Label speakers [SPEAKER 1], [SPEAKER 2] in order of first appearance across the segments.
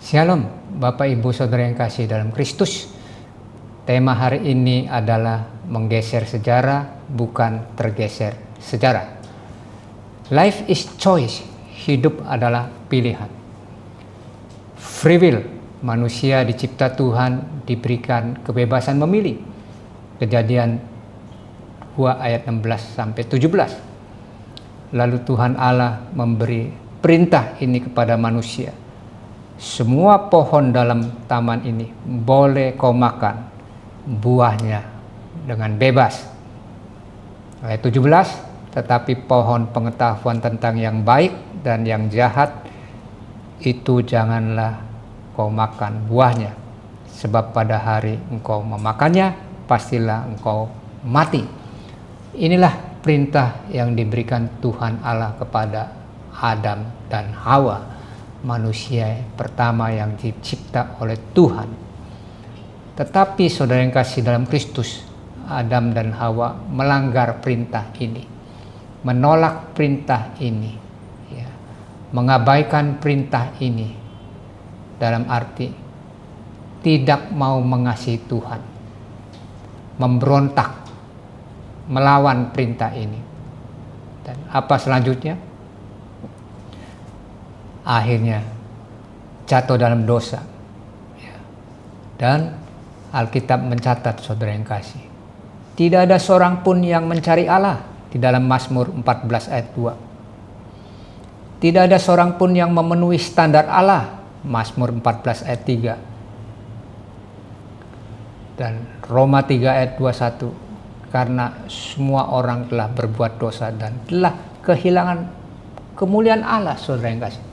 [SPEAKER 1] Shalom, Bapak Ibu Saudara yang kasih dalam Kristus. Tema hari ini adalah menggeser sejarah, bukan tergeser sejarah. Life is choice, hidup adalah pilihan. Free will, manusia dicipta Tuhan diberikan kebebasan memilih. Kejadian 2 ayat 16-17. Lalu Tuhan Allah memberi perintah ini kepada manusia. Semua pohon dalam taman ini boleh kau makan buahnya dengan bebas. Ayat 17, tetapi pohon pengetahuan tentang yang baik dan yang jahat itu janganlah kau makan buahnya, sebab pada hari engkau memakannya pastilah engkau mati. Inilah perintah yang diberikan Tuhan Allah kepada Adam dan Hawa, manusia pertama yang dicipta oleh Tuhan. Tetapi saudara yang kasih dalam Kristus, Adam dan Hawa melanggar perintah ini, menolak perintah ini, mengabaikan perintah ini, dalam arti tidak mau mengasihi Tuhan, memberontak, melawan perintah ini. Dan apa selanjutnya? Akhirnya jatuh dalam dosa. Dan Alkitab mencatat, saudara yang kasih, tidak ada seorang pun yang mencari Allah. Di dalam Mazmur 14 ayat 2. Tidak ada seorang pun yang memenuhi standar Allah. Mazmur 14 ayat 3. Dan Roma 3 ayat 21. Karena semua orang telah berbuat dosa dan telah kehilangan kemuliaan Allah, saudara yang kasih.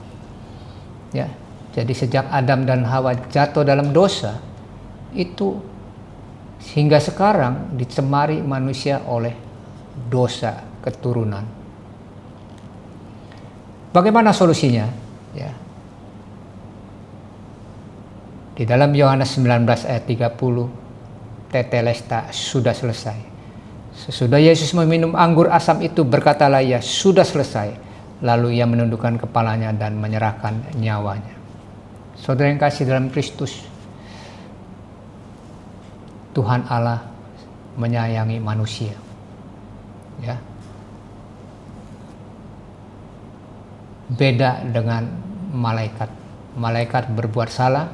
[SPEAKER 1] Jadi sejak Adam dan Hawa jatuh dalam dosa itu, hingga sekarang dicemari manusia oleh dosa keturunan. Bagaimana solusinya? Di dalam Yohanes 19 ayat 30, tetelesta sudah selesai. Sesudah Yesus meminum anggur asam itu, berkatalah ia, sudah selesai. Lalu ia menundukkan kepalanya dan menyerahkan nyawanya. Saudara yang kasih dalam Kristus, Tuhan Allah menyayangi manusia. Beda dengan malaikat. Malaikat berbuat salah,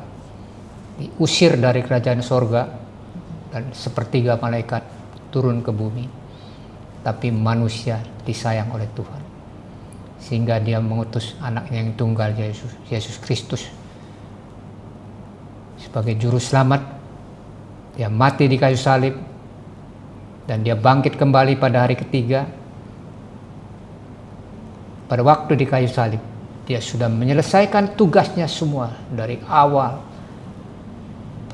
[SPEAKER 1] diusir dari kerajaan sorga, dan sepertiga malaikat turun ke bumi. Tapi manusia disayang oleh Tuhan, sehingga dia mengutus anaknya yang tunggal, Yesus Kristus, sebagai juru selamat. Dia mati di kayu salib dan dia bangkit kembali pada hari ketiga. Pada waktu di kayu salib, dia sudah menyelesaikan tugasnya semua dari awal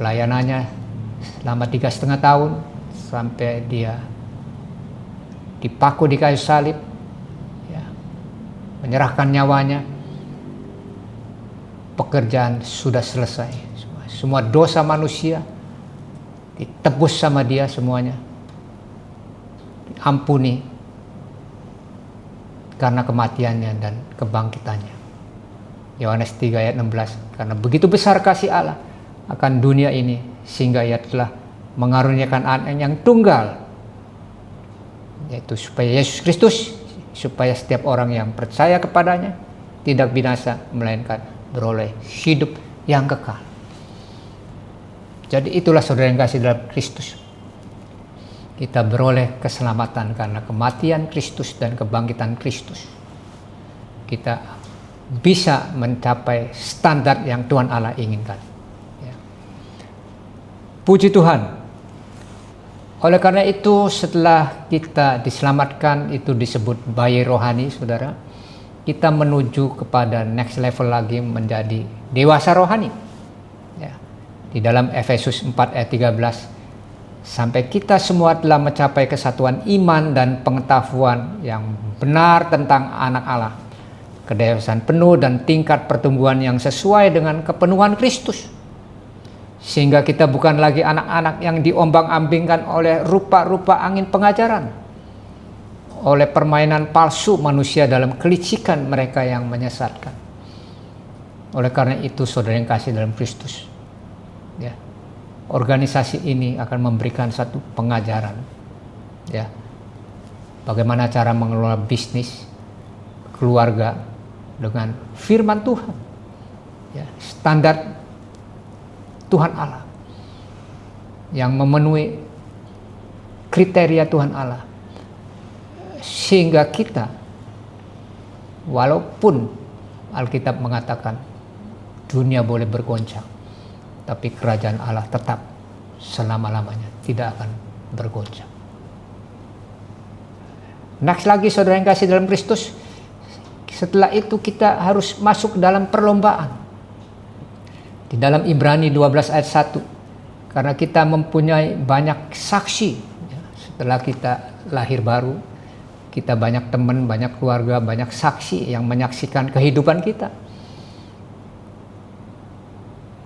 [SPEAKER 1] pelayanannya selama 3,5 tahun sampai dia dipaku di kayu salib, menyerahkan nyawanya. Pekerjaan sudah selesai. Semua dosa manusia ditebus sama dia semuanya, diampuni karena kematiannya dan kebangkitannya. Yohanes 3 ayat 16, karena begitu besar kasih Allah akan dunia ini, sehingga ia telah mengaruniakan anak yang tunggal, yaitu supaya Yesus Kristus, supaya setiap orang yang percaya kepadanya tidak binasa, melainkan beroleh hidup yang kekal. Jadi itulah saudara yang kasih dalam Kristus, kita beroleh keselamatan karena kematian Kristus dan kebangkitan Kristus. Kita bisa mencapai standar yang Tuhan Allah inginkan. Puji Tuhan. Oleh karena itu, setelah kita diselamatkan, itu disebut bayi rohani, saudara. Kita menuju kepada next level lagi, menjadi dewasa rohani. Di dalam Efesus 4 ayat 13, sampai kita semua telah mencapai kesatuan iman dan pengetahuan yang benar tentang anak Allah, kedewasaan penuh dan tingkat pertumbuhan yang sesuai dengan kepenuhan Kristus. Sehingga kita bukan lagi anak-anak yang diombang-ambingkan oleh rupa-rupa angin pengajaran, oleh permainan palsu manusia dalam kelicikan mereka yang menyesatkan. Oleh karena itu, saudara yang kasih dalam Kristus, ya, organisasi ini akan memberikan satu pengajaran, ya, bagaimana cara mengelola bisnis, keluarga dengan firman Tuhan, ya, standar Tuhan Allah yang memenuhi kriteria Tuhan Allah, sehingga kita, walaupun Alkitab mengatakan dunia boleh bergoncang, tapi kerajaan Allah tetap selama-lamanya tidak akan bergoncang. Next lagi, saudara yang kasih dalam Kristus, setelah itu kita harus masuk dalam perlombaan. Di dalam Ibrani 12 ayat 1, karena kita mempunyai banyak saksi, ya, setelah kita lahir baru, kita banyak teman, banyak keluarga, banyak saksi yang menyaksikan kehidupan kita.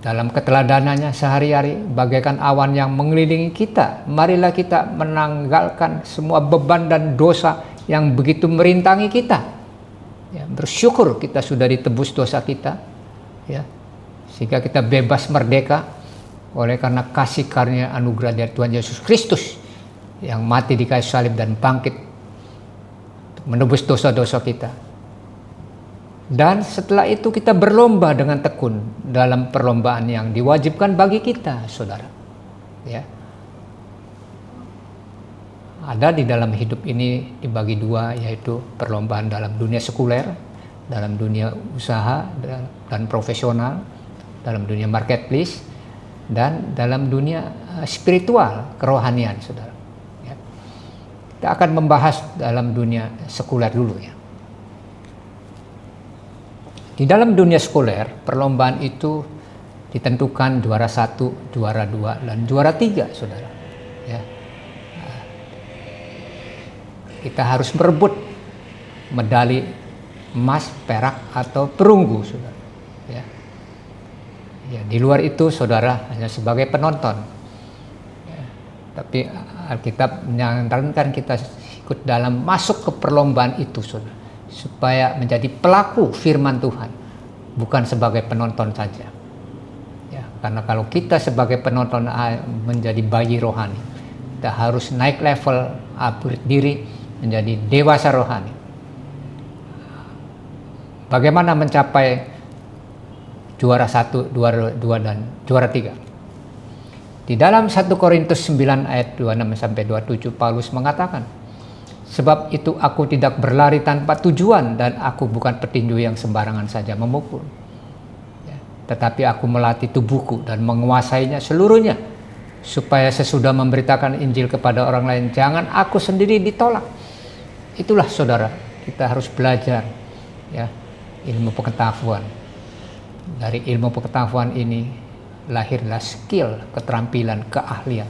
[SPEAKER 1] Dalam keteladanannya sehari-hari, bagaikan awan yang mengelilingi kita, marilah kita menanggalkan semua beban dan dosa yang begitu merintangi kita. Ya, bersyukur kita sudah ditebus dosa kita, ya, sehingga kita bebas merdeka oleh karena kasih karunia anugerah dari Tuhan Yesus Kristus yang mati di kayu salib dan bangkit menebus dosa-dosa kita. Dan setelah itu kita berlomba dengan tekun dalam perlombaan yang diwajibkan bagi kita, saudara. Ya. Ada di dalam hidup ini dibagi dua, yaitu perlombaan dalam dunia sekuler, dalam dunia usaha dan profesional, dalam dunia marketplace, dan dalam dunia spiritual, kerohanian, saudara. Ya. Kita akan membahas dalam dunia sekuler dulu, ya. Di dalam dunia sekuler, perlombaan itu ditentukan juara 1, juara 2, dan juara 3, saudara. Ya. Kita harus merebut medali emas, perak, atau perunggu, saudara. Ya. Ya, di luar itu, saudara, hanya sebagai penonton. Ya. Tapi Alkitab menyarankan kita ikut dalam masuk ke perlombaan itu, saudara, supaya menjadi pelaku firman Tuhan, bukan sebagai penonton saja. Ya, karena kalau kita sebagai penonton menjadi bayi rohani, kita harus naik level, upgrade diri menjadi dewasa rohani. Bagaimana mencapai juara 1, juara 2, dan juara 3? Di dalam 1 Korintus 9 ayat 26-27, Paulus mengatakan, sebab itu aku tidak berlari tanpa tujuan, dan aku bukan petinju yang sembarangan saja memukul. Ya, tetapi aku melatih tubuhku dan menguasainya seluruhnya, supaya sesudah memberitakan Injil kepada orang lain, jangan aku sendiri ditolak. Itulah, saudara, kita harus belajar, ya, ilmu pengetahuan. Dari ilmu pengetahuan ini lahirlah skill, keterampilan, keahlian,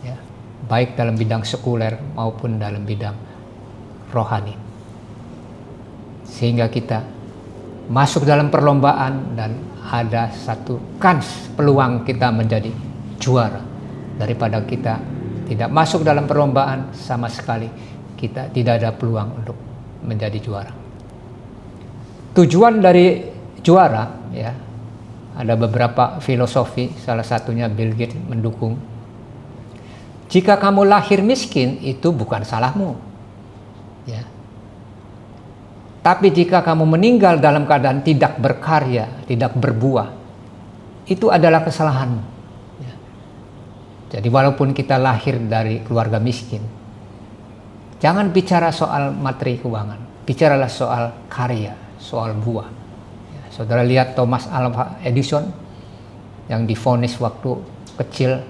[SPEAKER 1] ya, baik dalam bidang sekuler maupun dalam bidang rohani, sehingga kita masuk dalam perlombaan dan ada satu kans, peluang kita menjadi juara, daripada kita tidak masuk dalam perlombaan sama sekali, kita tidak ada peluang untuk menjadi juara. Tujuan dari juara, ya, ada beberapa filosofi, salah satunya Bill Gates mendukung. Jika kamu lahir miskin, itu bukan salahmu, ya. Tapi jika kamu meninggal dalam keadaan tidak berkarya, tidak berbuah, itu adalah kesalahanmu. Ya. Jadi walaupun kita lahir dari keluarga miskin, jangan bicara soal materi keuangan, bicaralah soal karya, soal buah. Ya, saudara lihat Thomas Alva Edison yang divonis waktu kecil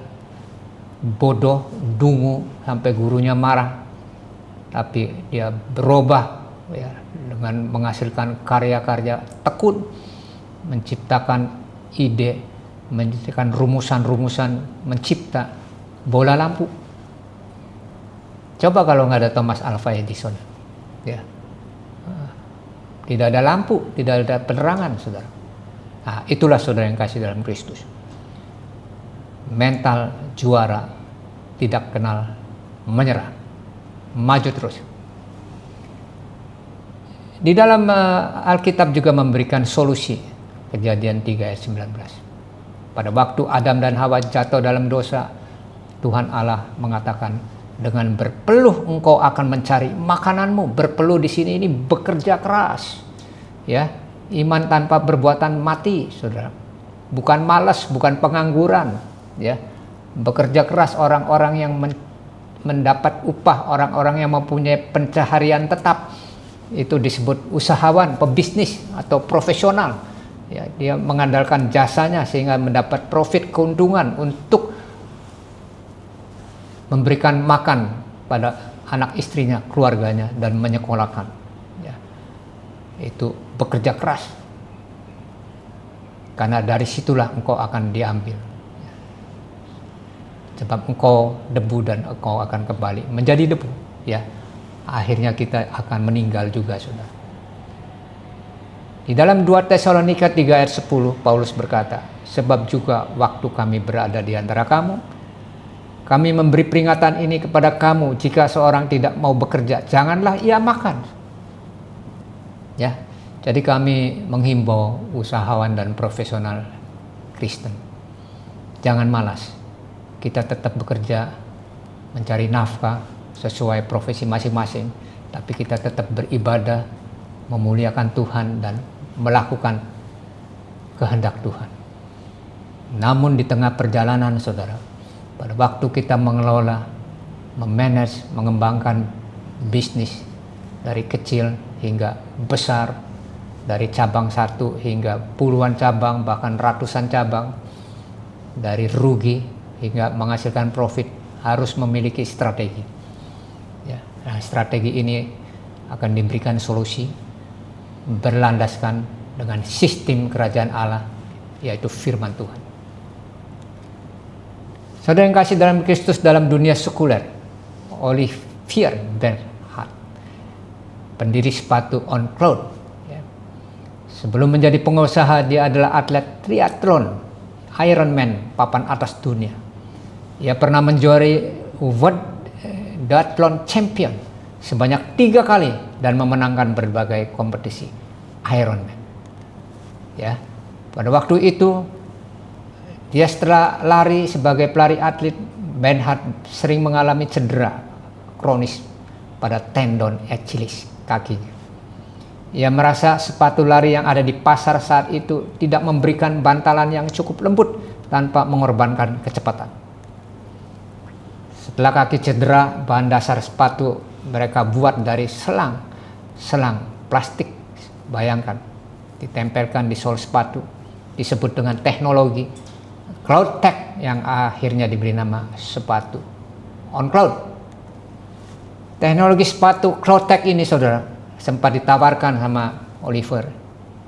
[SPEAKER 1] bodoh, dungu, sampai gurunya marah, tapi dia berubah, ya, dengan menghasilkan karya-karya tekun, menciptakan ide, menciptakan rumusan-rumusan, mencipta bola lampu. Coba kalau nggak ada Thomas Alva Edison, ya, tidak ada lampu, tidak ada penerangan, saudara. Nah, itulah saudara yang kasih dalam Kristus. Mental juara, tidak kenal menyerah, maju terus. Di dalam Alkitab juga memberikan solusi Kejadian 3 ayat 19. Pada waktu Adam dan Hawa jatuh dalam dosa, Tuhan Allah mengatakan, dengan berpeluh engkau akan mencari makananmu. Berpeluh di sini ini bekerja keras. Ya, iman tanpa perbuatan mati, saudara. Bukan malas, bukan pengangguran. Ya, bekerja keras orang-orang yang mendapat upah, orang-orang yang mempunyai pencaharian tetap. Itu disebut usahawan, pebisnis atau profesional. Ya, dia mengandalkan jasanya sehingga mendapat profit, keuntungan untuk memberikan makan pada anak istrinya, keluarganya, dan menyekolahkan. Ya, itu bekerja keras. Karena dari situlah engkau akan diambil. Ya. Sebab engkau debu dan engkau akan kembali menjadi debu. Ya, akhirnya kita akan meninggal juga, saudara. Di dalam 2 Tesalonika 3 ayat 10, Paulus berkata, sebab juga waktu kami berada di antara kamu, kami memberi peringatan ini kepada kamu, jika seorang tidak mau bekerja, janganlah ia makan. Ya, jadi kami menghimbau usahawan dan profesional Kristen, jangan malas. Kita tetap bekerja, mencari nafkah sesuai profesi masing-masing, tapi kita tetap beribadah, memuliakan Tuhan dan melakukan kehendak Tuhan. Namun di tengah perjalanan, saudara, pada waktu kita mengelola, memanage, mengembangkan bisnis dari kecil hingga besar, dari cabang satu hingga puluhan cabang, bahkan ratusan cabang, dari rugi hingga menghasilkan profit, harus memiliki strategi. Ya, nah, strategi ini akan diberikan solusi berlandaskan dengan sistem kerajaan Allah, yaitu firman Tuhan. Saudara yang kasih dalam Kristus, dalam dunia sekuler, Olivier Bernhard, pendiri sepatu On Cloud, ya. Sebelum menjadi pengusaha, dia adalah atlet triathlon, Ironman, papan atas dunia. Ia pernah menjuarai World Duathlon Champion sebanyak 3 kali dan memenangkan berbagai kompetisi Ironman. Ya, pada waktu itu dia setelah lari sebagai pelari atlet, Bernhard sering mengalami cedera kronis pada tendon Achilles kakinya. Ia merasa sepatu lari yang ada di pasar saat itu tidak memberikan bantalan yang cukup lembut tanpa mengorbankan kecepatan. Setelah kaki cedera, bahan dasar sepatu mereka buat dari selang plastik. Bayangkan, ditempelkan di sol sepatu, disebut dengan teknologi CloudTec yang akhirnya diberi nama sepatu On Cloud. Teknologi sepatu CloudTec ini, saudara, sempat ditawarkan sama Olivier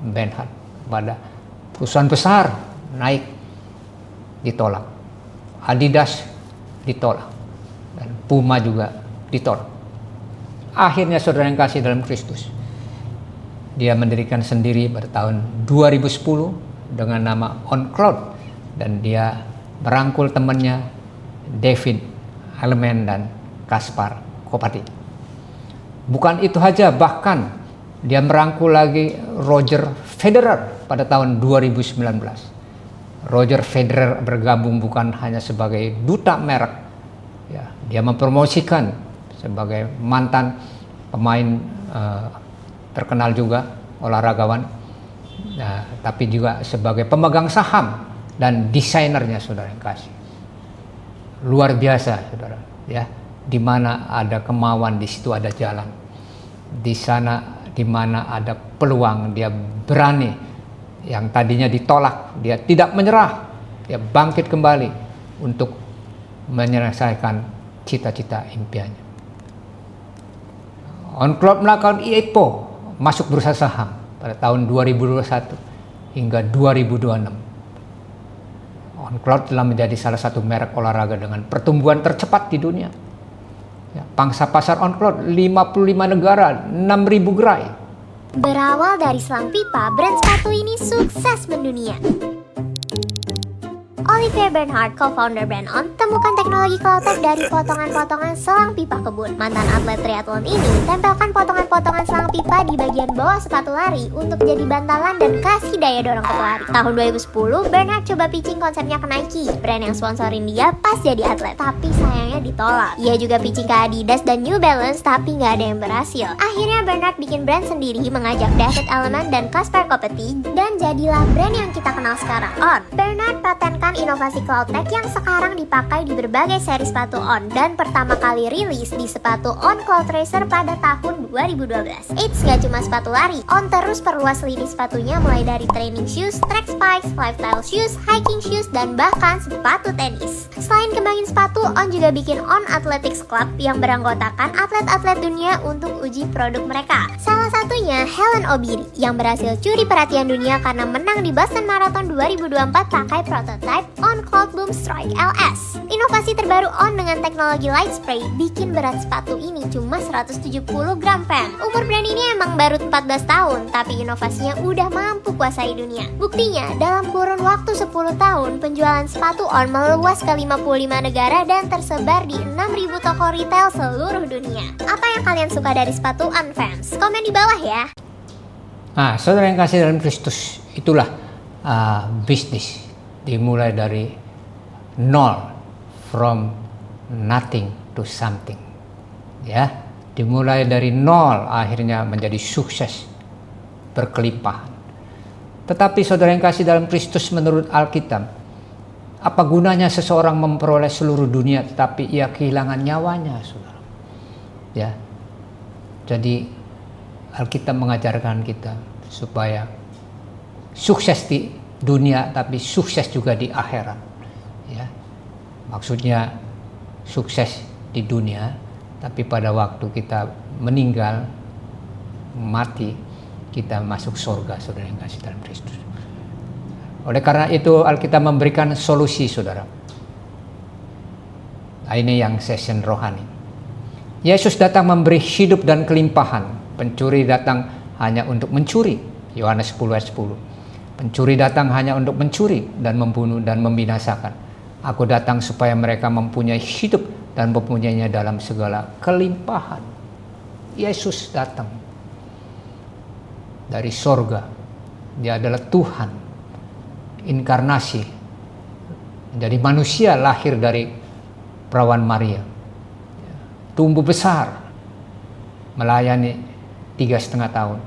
[SPEAKER 1] Bernhard pada perusahaan besar, Nike ditolak, Adidas ditolak, dan Puma juga ditolak. Akhirnya, saudara yang kasih dalam Kristus, dia mendirikan sendiri pada tahun 2010 dengan nama On Cloud, dan dia merangkul temannya David Alleman dan Kaspar Kopati. Bukan itu saja, bahkan dia merangkul lagi Roger Federer pada tahun 2019. Roger Federer bergabung bukan hanya sebagai duta merek, ya, dia mempromosikan sebagai mantan pemain terkenal juga, olahragawan, tapi juga sebagai pemegang saham dan desainernya, saudara yang kasih. Luar biasa, saudara, ya. Di mana ada kemauan, di situ ada jalan. Di sana di mana ada peluang, dia berani. Yang tadinya ditolak, dia tidak menyerah. Dia bangkit kembali untuk menyelesaikan cita-cita impiannya. On Cloud melakukan IPO, masuk bursa saham pada tahun 2021 hingga 2026. On Cloud telah menjadi salah satu merek olahraga dengan pertumbuhan tercepat di dunia. Ya, pangsa pasar On Cloud 55 negara, 6.000 gerai.
[SPEAKER 2] Berawal dari selang pipa, brand sepatu ini sukses mendunia. Olivier Bernhard, co-founder brand On, temukan teknologi Cloudtech dari potongan-potongan selang pipa kebun. Mantan atlet triathlon ini tempelkan potongan-potongan selang pipa di bagian bawah sepatu lari untuk jadi bantalan dan kasih daya dorong ke pelari. Tahun 2010, Bernhard coba pitching konsepnya ke Nike, brand yang sponsorin dia pas jadi atlet, tapi sayangnya ditolak. Ia juga pitching ke Adidas dan New Balance, tapi nggak ada yang berhasil. Akhirnya Bernhard bikin brand sendiri, mengajak David Element dan Kasper Kopecky, dan jadilah brand yang kita kenal sekarang, On. Bernhard patenkan inovasi Cloudtech yang sekarang dipakai di berbagai seri sepatu On, dan pertama kali rilis di sepatu On Cloud Racer pada tahun 2012. Eits, gak cuma sepatu lari, On terus perluas lini sepatunya mulai dari training shoes, track spikes, lifestyle shoes, hiking shoes, dan bahkan sepatu tenis. Selain kembangin sepatu, On juga bikin On Athletics Club yang beranggotakan atlet-atlet dunia untuk uji produk mereka. Salah satunya Hellen Obiri yang berhasil curi perhatian dunia karena menang di Boston Marathon 2024 pakai prototype On Cloudboom Strike LS. Inovasi terbaru On dengan teknologi light spray bikin berat sepatu ini cuma 170 gram fam. Umur brand ini emang baru 14 tahun, tapi inovasinya udah mampu kuasai dunia. Buktinya, dalam kurun waktu 10 tahun, penjualan sepatu On meluas ke 55 negara dan tersebar di 6.000 toko retail seluruh dunia. Apa yang kalian suka dari sepatu On fans? Komen di bawah ya.
[SPEAKER 1] Nah, saudara yang kasih dalam Kristus, itulah bisnis dimulai dari nol, from nothing to something. Ya, dimulai dari nol, akhirnya menjadi sukses, berkelimpahan. Tetapi saudara yang kasih dalam Kristus, menurut Alkitab, apa gunanya seseorang memperoleh seluruh dunia tetapi ia kehilangan nyawanya, saudara? Ya, jadi Alkitab mengajarkan kita supaya sukses di dunia tapi sukses juga di akhirat. Ya, maksudnya sukses di dunia, tapi pada waktu kita meninggal, mati, kita masuk surga, saudara yang kasih dalam Kristus. Oleh karena itu Alkitab memberikan solusi, saudara. Nah, ini yang session rohani. Yesus datang memberi hidup dan kelimpahan. Pencuri datang hanya untuk mencuri. Yohanes 10 ayat 10. Pencuri datang hanya untuk mencuri dan membunuh dan membinasakan. Aku datang supaya mereka mempunyai hidup dan mempunyainya dalam segala kelimpahan. Yesus datang dari sorga. Dia adalah Tuhan, inkarnasi, menjadi manusia, lahir dari perawan Maria, tumbuh besar, melayani 3,5 tahun,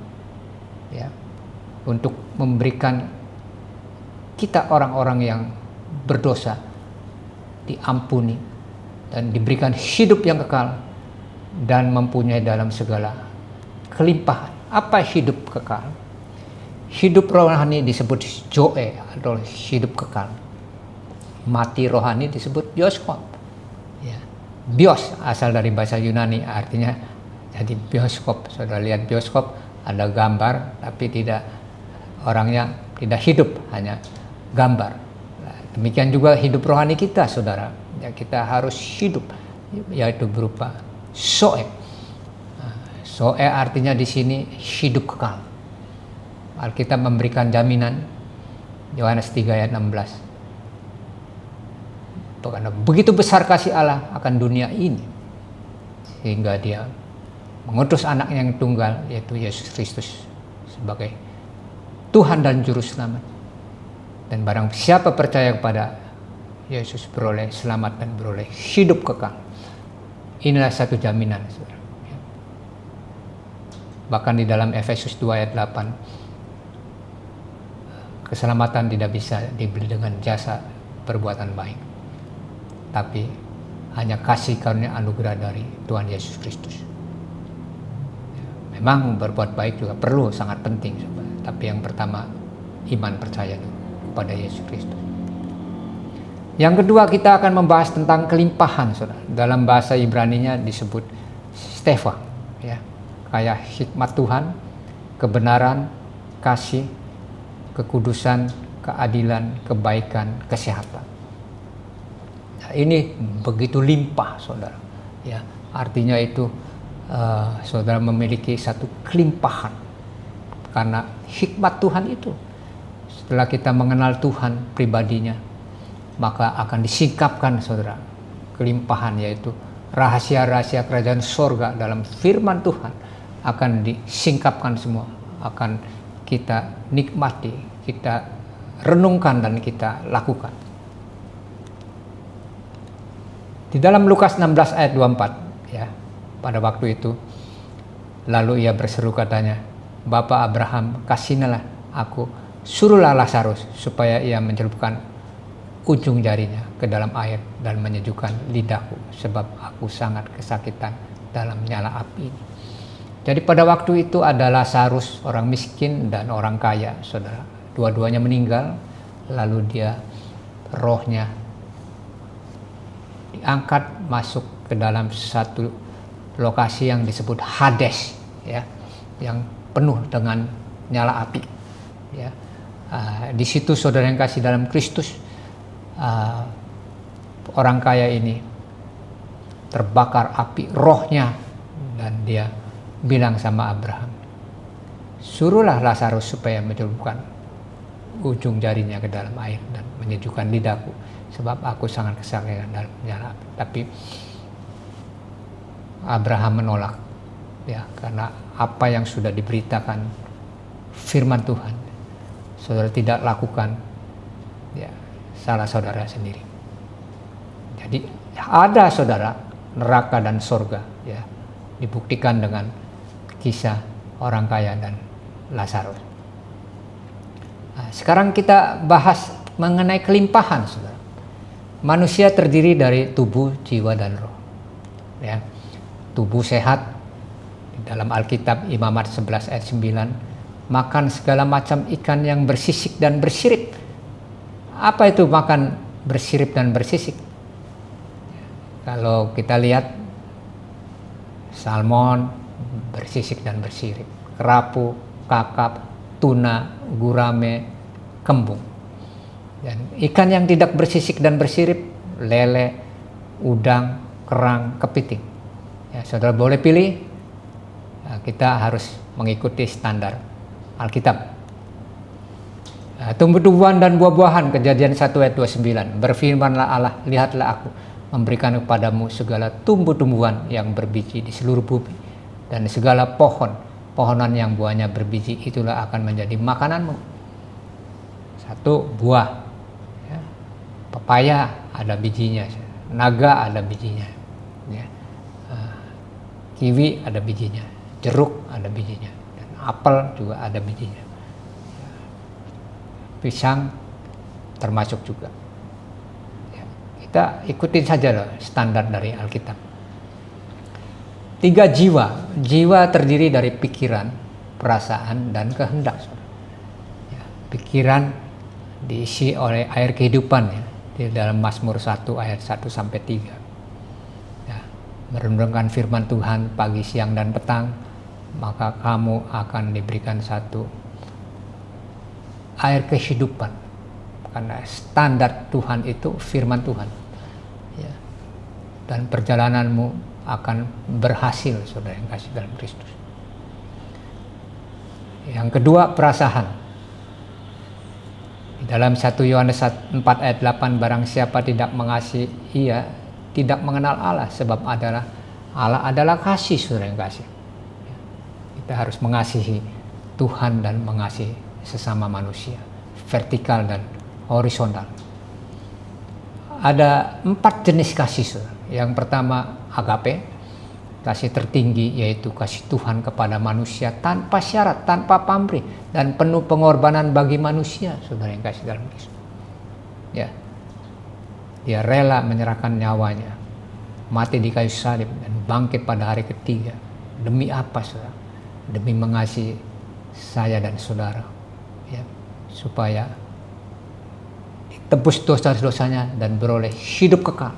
[SPEAKER 1] ya, untuk memberikan kita orang-orang yang berdosa diampuni dan diberikan hidup yang kekal dan mempunyai dalam segala kelimpahan. Apa hidup kekal? Hidup rohani disebut zoe atau hidup kekal. Mati rohani disebut bioskop. Ya. Bios asal dari bahasa Yunani, artinya jadi bioskop. Saudara lihat bioskop, ada gambar tapi tidak, orangnya tidak hidup, hanya gambar. Nah, demikian juga hidup rohani kita, saudara. Ya, kita harus hidup, yaitu berupa zoe. Zoe artinya di sini hidup kekal. Alkitab memberikan jaminan, Yohanes 3 ayat 16. Karena begitu besar kasih Allah akan dunia ini, sehingga dia mengutus anaknya yang tunggal, yaitu Yesus Kristus, sebagai Tuhan dan Juru Selamat. Dan barang siapa percaya kepada Yesus beroleh selamat dan beroleh hidup kekal. Inilah satu jaminan, saudara. Bahkan di dalam Efesus 2 ayat 8, keselamatan tidak bisa dibeli dengan jasa perbuatan baik, tapi hanya kasih karunia anugerah dari Tuhan Yesus Kristus. Memang berbuat baik juga perlu, sangat penting, tapi yang pertama iman percaya dulu kepada Yesus Kristus. Yang kedua, kita akan membahas tentang kelimpahan, saudara. Dalam bahasa Ibraninya disebut Stefa, ya, kayak hikmat Tuhan, kebenaran, kasih, kekudusan, keadilan, kebaikan, kesehatan. Nah, ini begitu limpah, saudara. Ya, artinya itu saudara memiliki satu kelimpahan karena hikmat Tuhan itu. Setelah kita mengenal Tuhan pribadinya, maka akan disingkapkan saudara kelimpahan, yaitu rahasia-rahasia kerajaan sorga dalam firman Tuhan akan disingkapkan semua, akan kita nikmati, kita renungkan dan kita lakukan. Di dalam Lukas 16 ayat 24 ya, pada waktu itu lalu ia berseru katanya, Bapa Abraham, kasihanilah aku, suruhlah Lazarus supaya ia mencelupkan ujung jarinya ke dalam air dan menyejukkan lidahku, sebab aku sangat kesakitan dalam nyala api ini. Jadi pada waktu itu ada Lazarus, orang miskin dan orang kaya, saudara. Dua-duanya meninggal, lalu rohnya diangkat masuk ke dalam satu lokasi yang disebut Hades, ya, yang penuh dengan nyala api. Ya. Di situ saudara yang kasih dalam Kristus, orang kaya ini terbakar api rohnya, dan dia bilang sama Abraham, suruhlah Lazarus supaya mencelupkan ujung jarinya ke dalam air dan menyejukkan lidahku, sebab aku sangat kesakitan dalam nyala api. Tapi Abraham menolak, ya, karena apa yang sudah diberitakan firman Tuhan, saudara tidak lakukan, ya, salah saudara sendiri. Jadi ada saudara neraka dan sorga, ya, dibuktikan dengan kisah orang kaya dan Lazarus. Nah, sekarang kita bahas mengenai kelimpahan, saudara. Manusia terdiri dari tubuh, jiwa, dan roh. Ya, tubuh sehat, di dalam Alkitab Imamat 11 ayat 9, makan segala macam ikan yang bersisik dan bersirip. Apa itu makan bersirip dan bersisik? Kalau kita lihat salmon bersisik dan bersirip, kerapu, kakap, tuna, gurame, kembung. Dan ikan yang tidak bersisik dan bersirip, lele, udang, kerang, kepiting. Ya, saudara boleh pilih. Nah, kita harus mengikuti standar Alkitab. Tumbuh-tumbuhan dan buah-buahan, Kejadian 1 ayat 29. Berfirmanlah Allah, lihatlah aku memberikan kepadamu segala tumbuh-tumbuhan yang berbiji di seluruh bumi, dan segala pohonan yang buahnya berbiji, itulah akan menjadi makananmu. Satu, buah, ya. Pepaya ada bijinya, naga ada bijinya, ya. Kiwi ada bijinya, jeruk ada bijinya, dan apel juga ada bijinya. Pisang termasuk juga. Ya, kita ikutin saja loh standar dari Alkitab. 3 jiwa. Jiwa terdiri dari pikiran, perasaan, dan kehendak. Ya, pikiran diisi oleh air kehidupan, ya, di dalam Mazmur 1 ayat 1 sampai 3. Ya, merenungkan firman Tuhan pagi, siang, dan petang, maka kamu akan diberikan satu air kehidupan, karena standar Tuhan itu firman Tuhan, ya. Dan perjalananmu akan berhasil, saudara yang kasih dalam Kristus. Yang kedua, perasaan. Di dalam 1 Yohanes 4 ayat 8, barang siapa tidak mengasihi, ia tidak mengenal Allah, sebab Allah adalah kasih, saudara yang kasih. Kita harus mengasihi Tuhan dan mengasihi sesama manusia, vertikal dan horizontal. Ada 4 jenis kasih, saudara. Yang pertama, agape, kasih tertinggi, yaitu kasih Tuhan kepada manusia tanpa syarat, tanpa pamrih, dan penuh pengorbanan bagi manusia, saudara yang kasih dalam Kristus. Ya, dia rela menyerahkan nyawanya, mati di kayu salib, dan bangkit pada hari ketiga. Demi apa, saudara? Demi mengasihi saya dan saudara, ya, supaya ditebus dosa-dosanya dan beroleh hidup kekal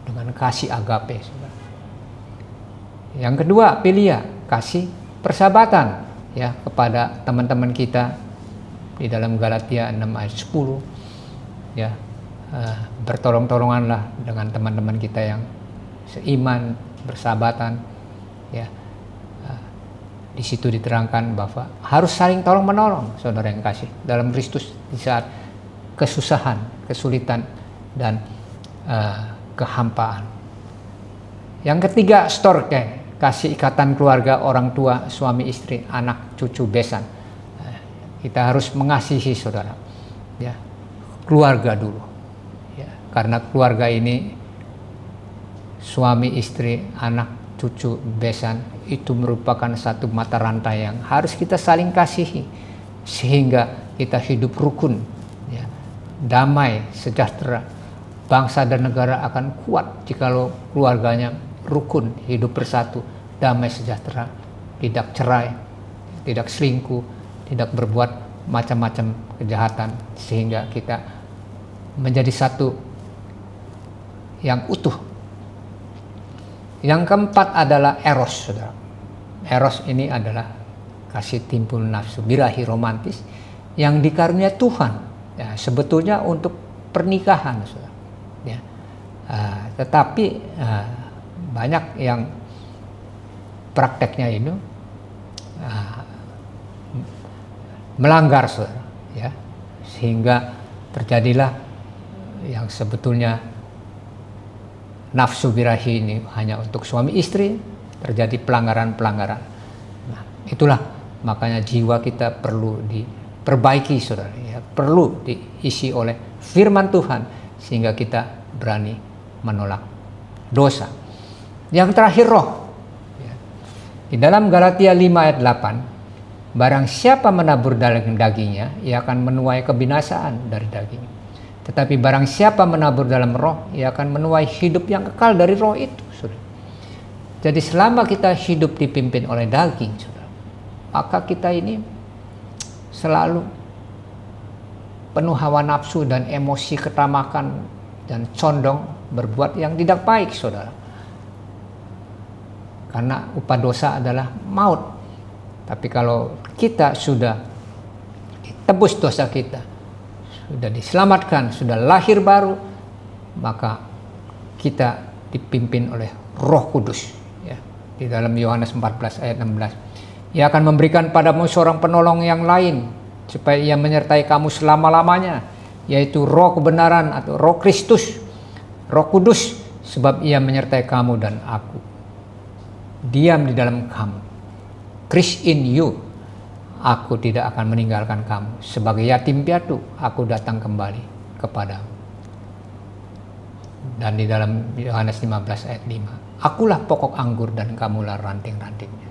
[SPEAKER 1] dengan kasih agape, saudara. Yang kedua, pilia, kasih persahabatan, ya, kepada teman-teman kita di dalam Galatia 6 ayat 10, ya, bertolong-tolonganlah dengan teman-teman kita yang seiman, bersahabatan, ya. Di situ diterangkan bahwa harus saling tolong menolong, saudara yang kasih dalam Kristus, di saat kesusahan, kesulitan, dan kehampaan. Yang ketiga, storge, kasih ikatan keluarga, orang tua, suami istri, anak, cucu, besan. Kita harus mengasihi saudara, ya, keluarga dulu, ya, karena keluarga ini suami istri, anak, cucu, besan itu merupakan satu mata rantai yang harus kita saling kasihi sehingga kita hidup rukun, ya, damai, sejahtera. Bangsa dan negara akan kuat jikalau keluarganya rukun, hidup bersatu, damai, sejahtera, tidak cerai, tidak selingkuh, tidak berbuat macam-macam kejahatan, sehingga kita menjadi satu yang utuh. Yang keempat adalah eros, saudara. Eros ini adalah kasih timbul nafsu birahi romantis yang dikarunia Tuhan, ya, sebetulnya untuk pernikahan, saudara, ya. Tetapi banyak yang prakteknya itu melanggar, saudara, ya, sehingga terjadilah yang sebetulnya nafsu birahi ini hanya untuk suami istri, terjadi pelanggaran-pelanggaran. Nah, itulah makanya jiwa kita perlu diperbaiki, saudara, ya, perlu diisi oleh firman Tuhan sehingga kita berani menolak dosa. Yang terakhir, roh, ya. Di dalam Galatia 5 ayat 8, barang siapa menabur dagingnya, ia akan menuai kebinasaan dari daging. Tetapi barang siapa menabur dalam roh, ia akan menuai hidup yang kekal dari roh itu, saudara. Jadi selama kita hidup dipimpin oleh daging, saudara, maka kita ini selalu penuh hawa nafsu dan emosi ketamakan dan condong berbuat yang tidak baik, saudara. Karena upah dosa adalah maut. Tapi kalau kita sudah ditebus dosa kita, sudah diselamatkan, sudah lahir baru, maka kita dipimpin oleh Roh Kudus, ya. Di dalam Yohanes 14 ayat 16, ia akan memberikan padamu seorang penolong yang lain supaya ia menyertai kamu selama-lamanya, yaitu Roh kebenaran atau Roh Kristus, Roh Kudus, sebab ia menyertai kamu dan aku, diam di dalam kamu. Christ in you, aku tidak akan meninggalkan kamu. Sebagai yatim piatu, aku datang kembali kepadamu. Dan di dalam Yohanes 15 ayat 5, akulah pokok anggur dan kamulah ranting-rantingnya.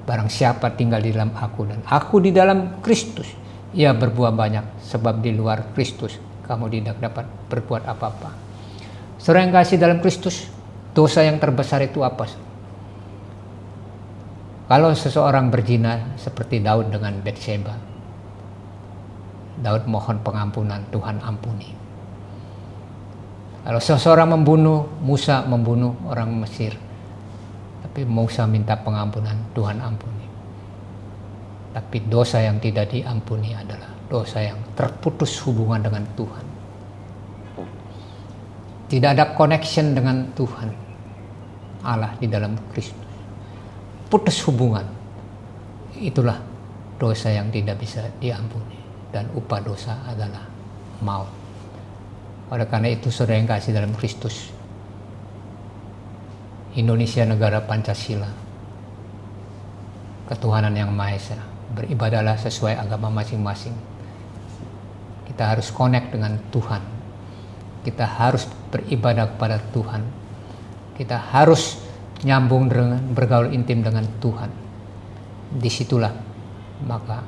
[SPEAKER 1] Barang siapa tinggal di dalam aku dan aku di dalam Kristus, ia berbuah banyak, sebab di luar Kristus kamu tidak dapat berbuat apa-apa. Saudara yang kasih dalam Kristus, dosa yang terbesar itu apa? Kalau seseorang berzina seperti Daud dengan Batseba, Daud mohon pengampunan, Tuhan ampuni. Kalau seseorang membunuh, Musa membunuh orang Mesir, tapi Musa minta pengampunan, Tuhan ampuni. Tapi dosa yang tidak diampuni adalah dosa yang terputus hubungan dengan Tuhan. Tidak ada connection dengan Tuhan Allah di dalam Kristus. Putus hubungan, itulah dosa yang tidak bisa diampuni, dan upah dosa adalah maut. Oleh karena itu, saudara yang kasih dalam Kristus, Indonesia negara Pancasila, ketuhanan yang Maha Esa, beribadahlah sesuai agama masing-masing. Kita harus connect dengan Tuhan, kita harus beribadah kepada Tuhan, kita harus nyambung dengan bergaul intim dengan Tuhan. Disitulah maka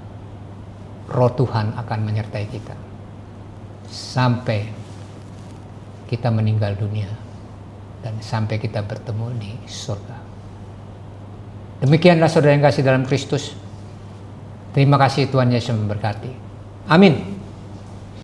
[SPEAKER 1] Roh Tuhan akan menyertai kita sampai kita meninggal dunia dan sampai kita bertemu di surga. Demikianlah saudara yang kasih dalam Kristus. Terima kasih, Tuhan Yesus memberkati. Amin.